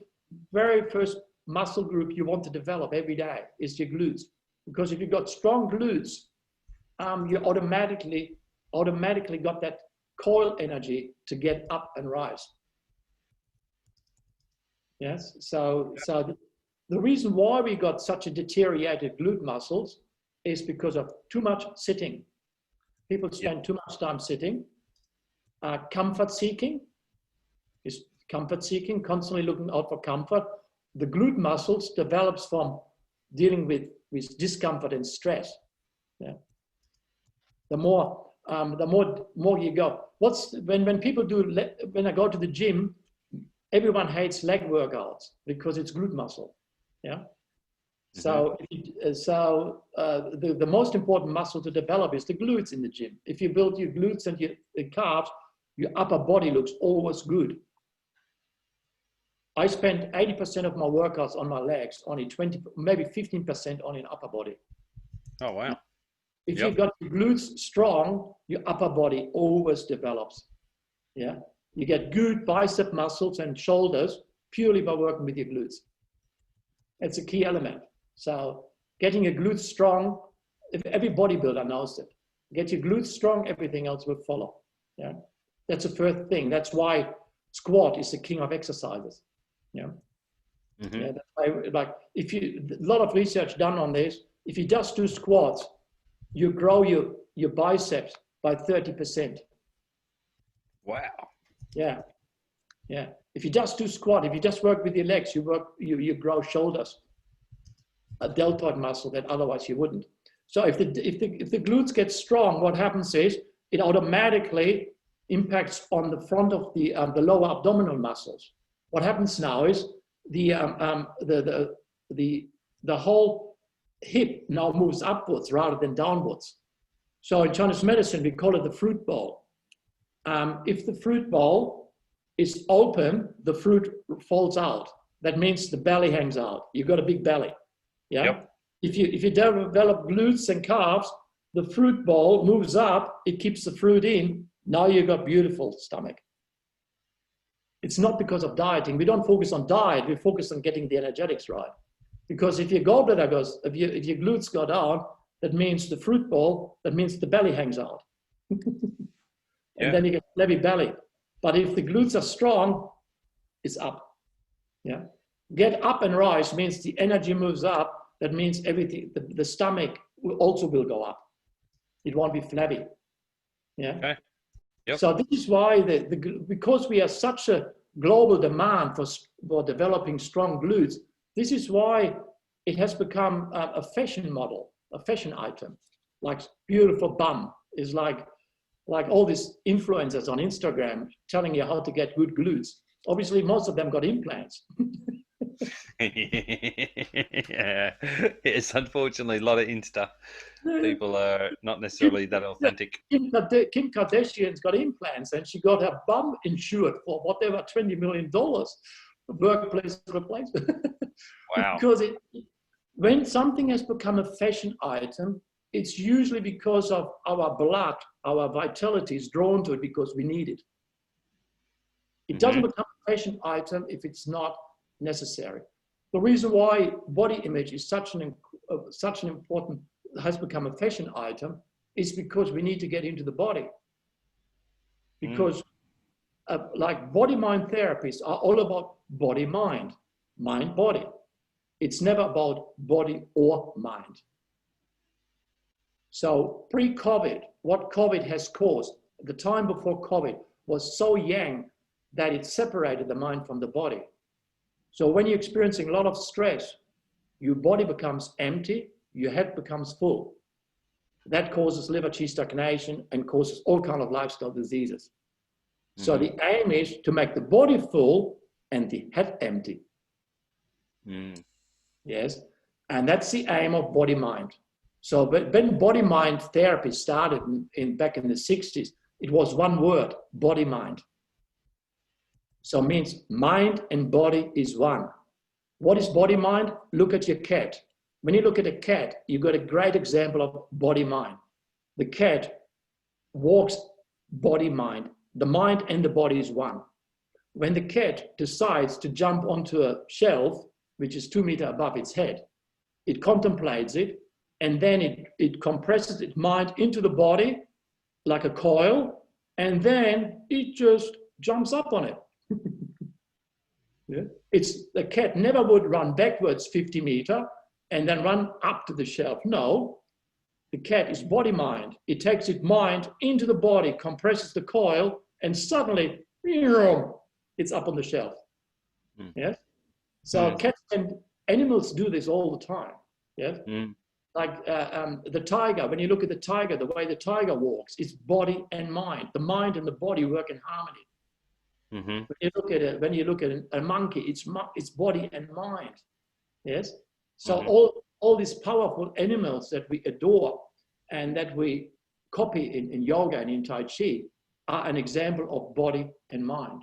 very first muscle group you want to develop every day is your glutes. Because if you've got strong glutes, you automatically got that coil energy to get up and rise. Yes, so the reason why we got such a deteriorated glute muscles is because of too much sitting. People spend too much time sitting. Comfort seeking, constantly looking out for comfort. The glute muscles develops from dealing with discomfort and stress. Yeah. The more you go. When people when I go to the gym, everyone hates leg workouts because it's glute muscle. Yeah. So, the most important muscle to develop is the glutes in the gym. If you build your glutes and your calves, your upper body looks always good. I spend 80% of my workouts on my legs, only 20, maybe 15% on an upper body. Oh, wow. If you've got your glutes strong, your upper body always develops. Yeah. You get good bicep muscles and shoulders purely by working with your glutes. It's a key element. So getting your glutes strong, if every bodybuilder knows it, get your glutes strong, everything else will follow. Yeah. That's the first thing. That's why squat is the king of exercises. Yeah. Yeah, that's why, like a lot of research done on this. If you just do squats, you grow your biceps by 30%. Wow. Yeah. Yeah. If you just do squat, if you just work with your legs, you grow shoulders, a deltoid muscle that otherwise you wouldn't. So if the glutes get strong, what happens is it automatically impacts on the front of the lower abdominal muscles. What happens now is the whole hip now moves upwards rather than downwards. So in Chinese medicine, we call it the fruit bowl. If the fruit bowl is open, the fruit falls out. That means the belly hangs out. You've got a big belly. Yeah. Yep. If you develop glutes and calves, the fruit bowl moves up. It keeps the fruit in. Now you've got beautiful stomach. It's not because of dieting. We don't focus on diet. We focus on getting the energetics right. Because if your gallbladder goes, if your glutes go down, that means the fruit bowl, that means the belly hangs out. And then you get flabby belly. But if the glutes are strong, it's up. Yeah. Get up and rise means the energy moves up. That means everything, the stomach also will go up. It won't be flabby. Yeah. Okay. Yep. So this is why because we have such a global demand for developing strong glutes, this is why it has become a fashion model, a fashion item. Like beautiful bum is like all these influencers on Instagram telling you how to get good glutes. Obviously, most of them got implants. Yeah, it's unfortunately a lot of Insta people are not necessarily that authentic. Kim Kardashian's got implants and she got her bum insured for whatever $20 million workplace replacement. Wow. Because when something has become a fashion item, it's usually because of our blood, our vitality is drawn to it because we need it. It doesn't become a fashion item if it's not necessary. The reason why body image is such an important, has become a fashion item is because we need to get into the body. Because like body-mind therapies are all about body-mind, mind-body. It's never about body or mind. So pre-COVID, what COVID has caused, the time before COVID was so yang that it separated the mind from the body. So when you're experiencing a lot of stress, your body becomes empty, your head becomes full. That causes liver qi stagnation and causes all kinds of lifestyle diseases. So the aim is to make the body full and the head empty. Yes, and that's the aim of body-mind. So when body-mind therapy started back in the 60s, it was one word, body-mind. So it means mind and body is one. What is body-mind? Look at your cat. When you look at a cat, you've got a great example of body-mind. The cat walks body-mind. The mind and the body is one. When the cat decides to jump onto a shelf, which is 2 meters above its head, it contemplates it, and then it compresses its mind into the body like a coil, and then it just jumps up on it. Yeah. The cat never would run backwards 50 meters and then run up to the shelf. No, the cat is body-mind. It takes its mind into the body, compresses the coil, and suddenly it's up on the shelf. Yes. So cats and animals do this all the time. Yes. Like the tiger, when you look at the tiger, the way the tiger walks, it's body and mind. The mind and the body work in harmony. When you look at a monkey, it's body and mind. Yes. So all these powerful animals that we adore and that we copy in yoga and in Tai Chi are an example of body and mind.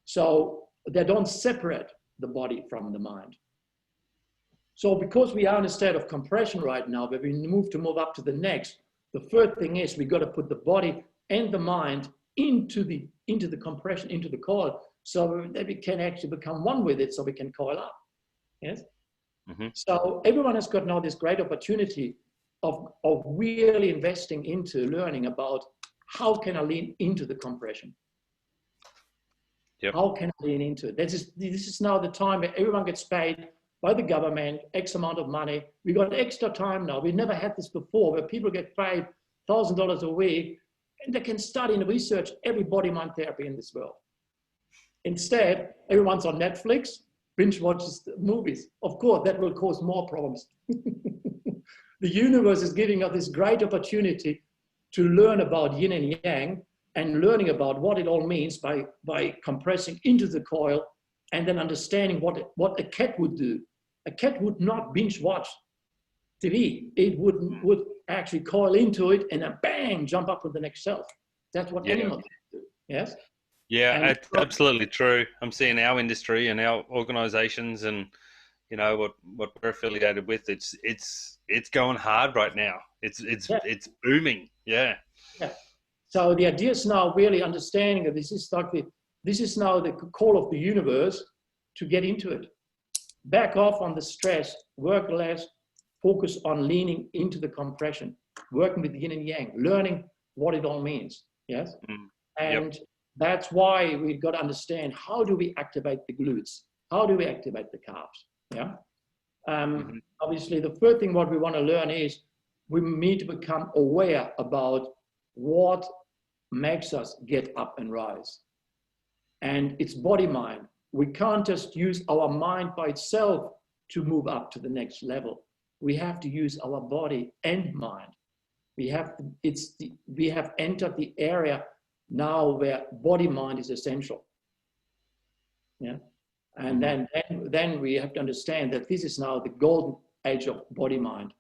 So they don't separate the body from the mind. So because we are in a state of compression right now, but we move up to the next, the third thing is we got to put the body and the mind into the compression, into the coil, so that we can actually become one with it, so we can coil up. Yes. Mm-hmm. So everyone has got now this great opportunity of really investing into learning about how can I lean into the compression. Yep. How can I lean into it? This is now the time where everyone gets paid by the government X amount of money. We got extra time now. We never had this before, where people get paid $1,000 a week and they can study and research every body mind therapy in this world. Instead, everyone's on Netflix, binge watches movies. Of course, that will cause more problems. The universe is giving us this great opportunity to learn about yin and yang, and learning about what it all means by compressing into the coil, and then understanding what a cat would do. A cat would not binge watch TV. It would actually coil into it and then bang, jump up to the next shelf. That's what animals do. Yes? Yeah, it's absolutely true. I'm seeing our industry and our organizations and, you know, what we're affiliated with, it's going hard right now. It's booming. Yeah. Yeah. So the idea is now really understanding that this is now the call of the universe to get into it. Back off on the stress, work less, focus on leaning into the compression, working with yin and yang, learning what it all means. Yes. Mm. And that's why we've got to understand, how do we activate the glutes? How do we activate the calves? Yeah. Obviously, the first thing what we want to learn is we need to become aware about what makes us get up and rise. And it's body mind. We can't just use our mind by itself to move up to the next level. We have to use our body and mind. We have entered the area now where body mind is essential. Yeah. And then we have to understand that this is now the golden age of body mind.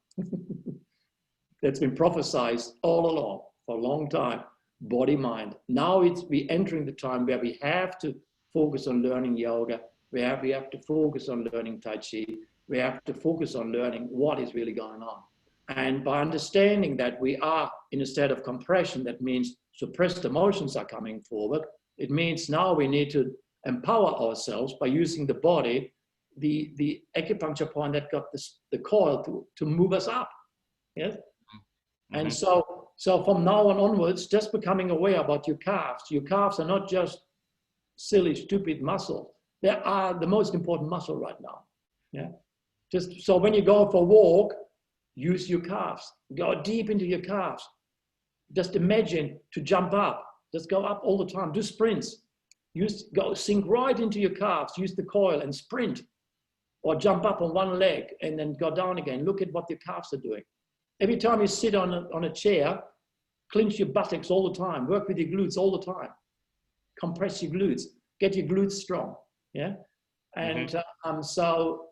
That's been prophesied all along for a long time. Body mind. Now we're entering the time where we have to focus on learning yoga. We have to focus on learning Tai Chi. We have to focus on learning what is really going on. And by understanding that we are in a state of compression, that means suppressed emotions are coming forward. It means now we need to empower ourselves by using the body, the acupuncture point that got the coil to move us up. Yes. Mm-hmm. And so from now on onwards, just becoming aware about your calves. Your calves are not just silly, stupid muscle. They are the most important muscle right now. Yeah. Just so when you go for a walk, use your calves. Go deep into your calves. Just imagine to jump up. Just go up all the time. Do sprints. Go sink right into your calves. Use the coil and sprint, or jump up on one leg and then go down again. Look at what your calves are doing. Every time you sit on a chair, clench your buttocks all the time. Work with your glutes all the time. Compress your glutes. Get your glutes strong. Yeah. And so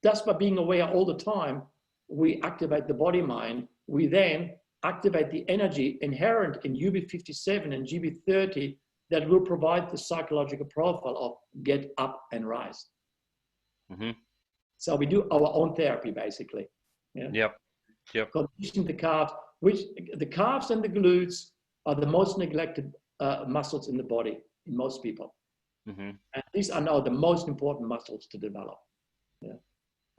just by being aware all the time, we activate the body mind. We then activate the energy inherent in UB57 and GB30 that will provide the psychological profile of get up and rise. Mm-hmm. So we do our own therapy, basically. Yeah? Yep. Conditioning the calves, which the calves and the glutes are the most neglected muscles in the body in most people. Mm-hmm. And these are now the most important muscles to develop. Yeah.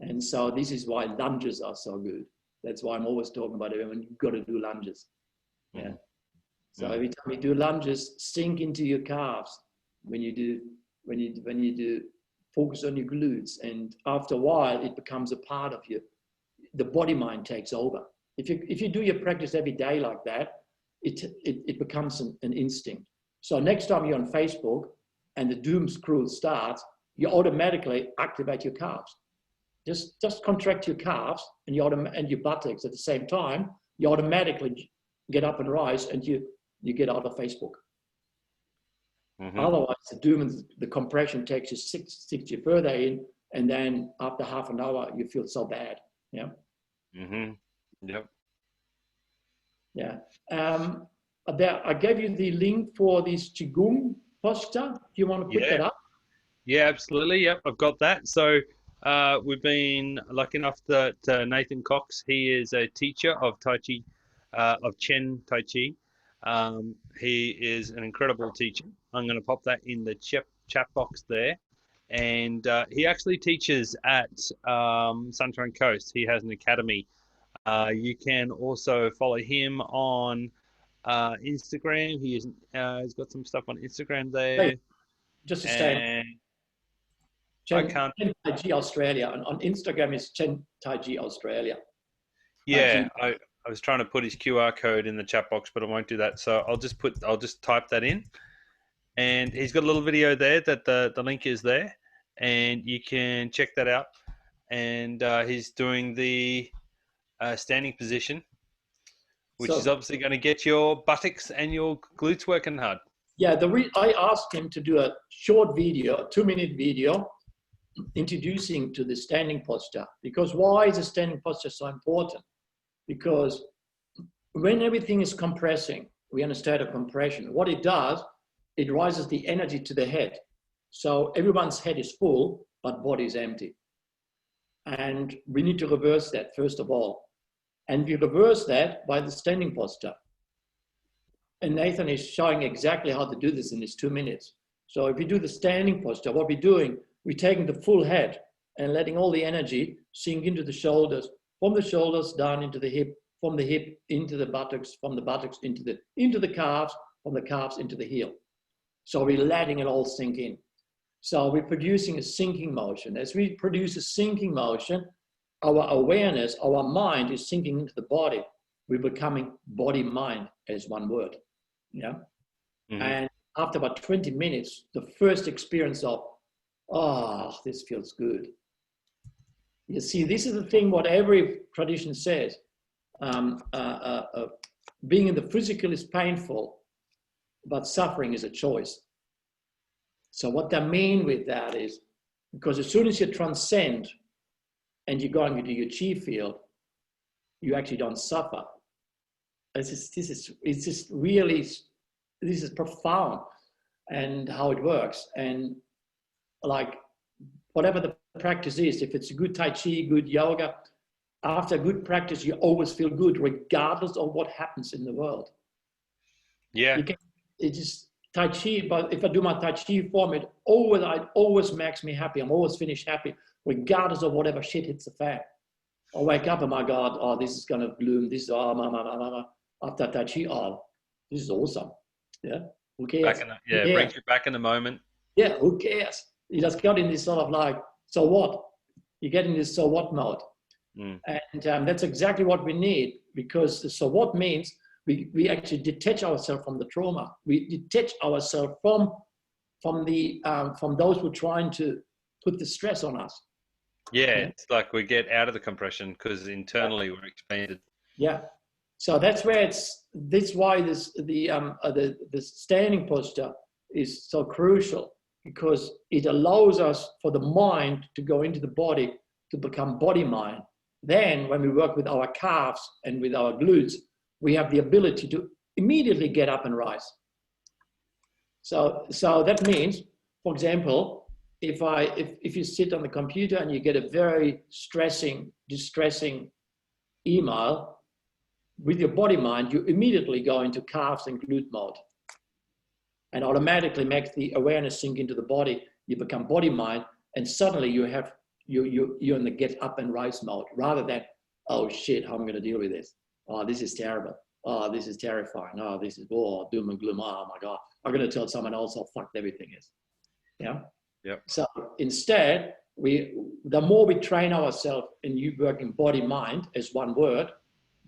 And so this is why lunges are so good. That's why I'm always talking about it. When you've got to do lunges. Yeah. Mm-hmm. So every time you do lunges, sink into your calves. When you do, focus on your glutes, and after a while, it becomes a part of you. The body mind takes over. If you do your practice every day like that, it becomes an instinct. So next time you're on Facebook and the doom scroll starts, you automatically activate your calves. Just contract your calves and your buttocks at the same time. You automatically get up and rise, and you get out of Facebook. Mm-hmm. Otherwise, the doom and the compression takes you six you further in, and then after half an hour, you feel so bad. Yeah. Mm-hmm. Yep. Yeah. I gave you the link for this Qigong posture. Do you want to put Yeah. that up? Yeah, absolutely. Yep, I've got that. So we've been lucky enough that Nathan Cox, he is a teacher of Tai Chi, of Chen Tai Chi. He is an incredible teacher. I'm going to pop that in the chat box there. And he actually teaches at Sunshine Coast. He has an academy. You can also follow him on Instagram. He's got some stuff on Instagram Hey, there. just to stay And I Chen, can't. Chen Tai Chi Australia. On Instagram is Chen Tai Chi Australia. Tai Chi. Yeah, I was trying to put his QR code in the chat box, but I won't do that. So I'll just type that in, and he's got a little video there that the link is there, and you can check that out. And he's doing the standing position, which is So obviously going to get your buttocks and your glutes working hard. yeah, I asked him to do a short video, a 2-minute video, introducing to the standing posture. Because why is the standing posture so important? Because when everything is compressing, we understand a compression. What it does, it rises the energy to the head. So everyone's head is full, but body is empty. And we need to reverse that, first of all. And we reverse that by the standing posture. And Nathan is showing exactly how to do this in his 2 minutes. So if you do the standing posture, what we're doing, we're taking the full head and letting all the energy sink into the shoulders, from the shoulders down into the hip, from the hip into the buttocks, from the buttocks into the calves, from the calves into the heel. So we're letting it all sink in. So we're producing a sinking motion. As we produce a sinking motion, our awareness, our mind is sinking into the body. We're becoming body-mind as one word. Yeah. Mm-hmm. And after about 20 minutes, the first experience of, oh, this feels good. You see, this is the thing what every tradition says. Being in the physical is painful, but suffering is a choice. So what they mean with that is, because as soon as you transcend and you're going into your chi field, you actually don't suffer. This is profound, and how it works. And like whatever the practice is, if it's a good Tai Chi, good yoga, after good practice, you always feel good, regardless of what happens in the world. Yeah. It just Tai Chi, but if I do my Tai Chi form, it always makes me happy. I'm always finished happy, regardless of whatever shit hits the fan. I wake up, oh my God, oh, this is gonna gloom, this is, after Tai Chi, oh, this is awesome. Yeah, who cares? Brings you back in the moment. Yeah, who cares? You just got in this sort of like, so what? You get in this so what mode. Mm. And that's exactly what we need, because the so what means we actually detach ourselves from the trauma. We detach ourselves from those who are trying to put the stress on us. Yeah, it's like we get out of the compression because internally we're expanded. Yeah. So that's where that's why the standing posture is so crucial, because it allows us for the mind to go into the body, to become body mind. Then when we work with our calves and with our glutes, we have the ability to immediately get up and rise. So that means, for example, if you sit on the computer and you get a very distressing email, with your body mind, you immediately go into calves and glute mode, and automatically makes the awareness sink into the body. You become body mind, and suddenly you're in the get up and rise mode, rather than, oh shit, how am I going to deal with this? Oh, this is terrible. Oh, this is terrifying. Oh, this is doom and gloom. Oh my God, I'm going to tell someone else how fucked everything is. Yeah. Yep. So instead, the more we train ourselves in working body mind as one word,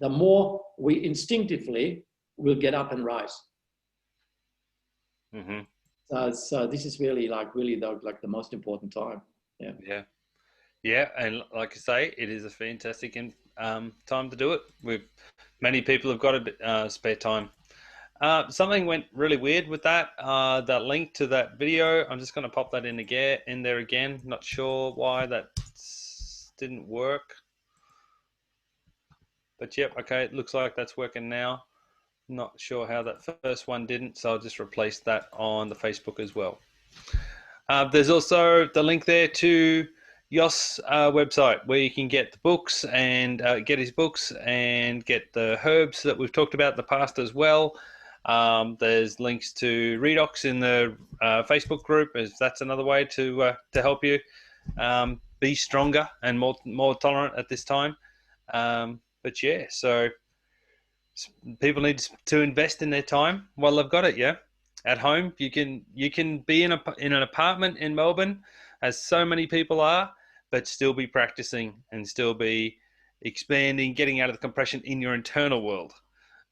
the more we instinctively will get up and rise. Mm-hmm. So this is really the most important time. Yeah. Yeah. Yeah, and like I say, it is a fantastic time to do it. Many people have got a bit spare time. Something went really weird with that. That link to that video, I'm just going to pop that in there again. Not sure why that didn't work. But yep, okay, it looks like that's working now. Not sure how that first one didn't, so I'll just replace that on the Facebook as well. There's also the link there to Jost's website where you can get the books and get his books and get the herbs that we've talked about in the past as well. There's links to Redox in the Facebook group, as that's another way to help you be stronger and more tolerant at this time. But yeah, so people need to invest in their time while they've got it. Yeah, at home you can be in an apartment in Melbourne, as so many people are, but still be practicing and still be expanding, getting out of the compression in your internal world.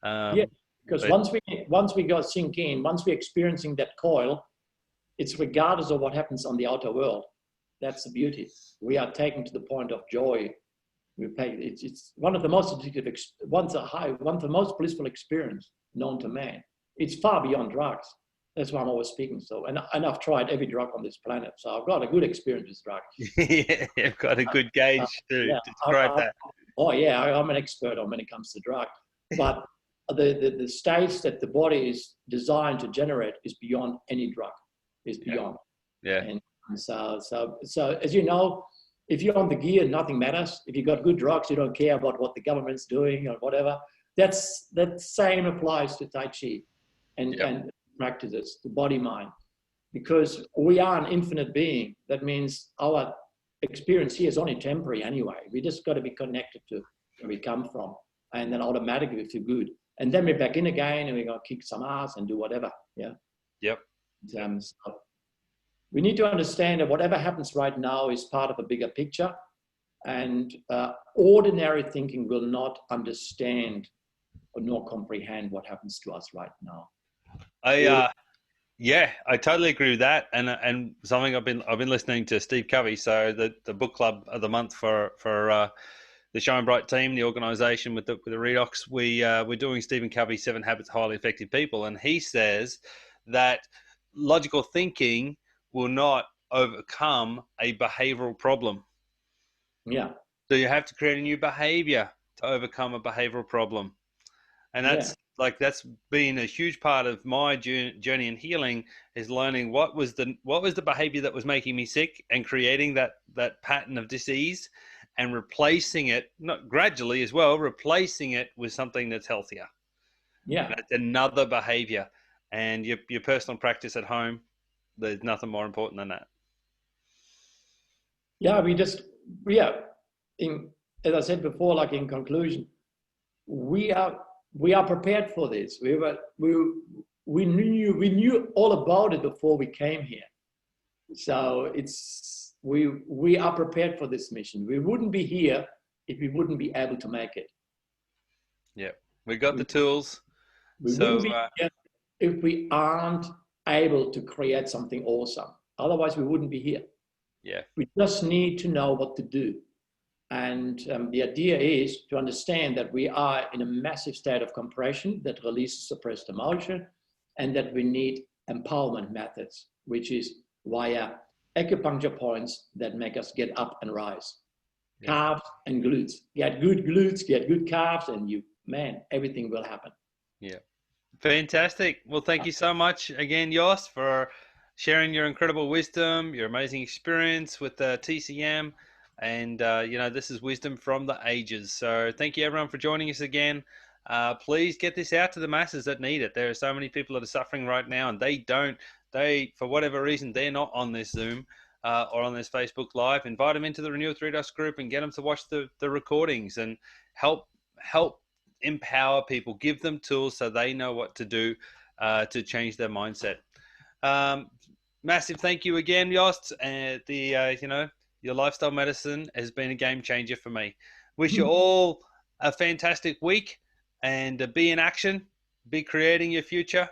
Yeah, because once we go sink in, once we're experiencing that coil, it's regardless of what happens on the outer world. That's the beauty. We are taken to the point of joy. It's one of the most addictive, one of the most blissful experience known to man. It's far beyond drugs. That's why I'm always speaking so. And I've tried every drug on this planet, so I've got a good experience with drugs. Yeah, you've got a good gauge to describe that. Oh yeah, I'm an expert on when it comes to drugs. But the states that the body is designed to generate is beyond any drug. Is beyond. Yeah. And so as you know, if you're on the gear, nothing matters. If you've got good drugs, you don't care about what the government's doing or whatever. That same applies to Tai Chi and practices, the body mind. Because we are an infinite being. That means our experience here is only temporary anyway. We just got to be connected to where we come from. And then automatically we feel good. And then we're back in again and we're going to kick some ass and do whatever. Yeah. Yep. So we need to understand that whatever happens right now is part of a bigger picture, and ordinary thinking will not understand or nor comprehend what happens to us right now. I totally agree with that, and something I've been listening to Steve Covey. So the book club of the month for the Shine Bright team, the organisation with the Redox, we're doing Stephen Covey's 7 Habits of Highly Effective People, and he says that logical thinking will not overcome a behavioral problem. Yeah. So you have to create a new behavior to overcome a behavioral problem. And that's been a huge part of my journey in healing, is learning what was the behavior that was making me sick and creating that pattern of disease, and replacing it, not gradually as well, replacing it with something that's healthier. Yeah. And that's another behavior. And your personal practice at home, there's nothing more important than that. Yeah, as I said before, like in conclusion, we are prepared for this. We knew all about it before we came here. So we are prepared for this mission. We wouldn't be here if we wouldn't be able to make it. Yeah, we got the tools. We wouldn't be here if we aren't able to create something awesome. Otherwise, we wouldn't be here. Yeah. We just need to know what to do. And the idea is to understand that we are in a massive state of compression that releases suppressed emotion, and that we need empowerment methods, which is via acupuncture points that make us get up and rise. Yeah. Calves and glutes. Get good glutes, get good calves, and everything will happen. Yeah. Fantastic. Well, thank you so much again, Jost, for sharing your incredible wisdom, your amazing experience with TCM. And, this is wisdom from the ages. So thank you, everyone, for joining us again. Please get this out to the masses that need it. There are so many people that are suffering right now, and they, for whatever reason, they're not on this Zoom or on this Facebook Live. Invite them into the Renew with Redox group and get them to watch the recordings and help empower people, give them tools so they know what to do to change their mindset. Massive thank you again, Jost. Your lifestyle medicine has been a game changer for me. Wish you all a fantastic week, and be in action, be creating your future,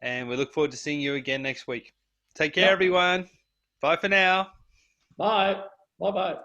and we look forward to seeing you again next week. Take care, everyone. Bye for now. Bye. Bye-bye.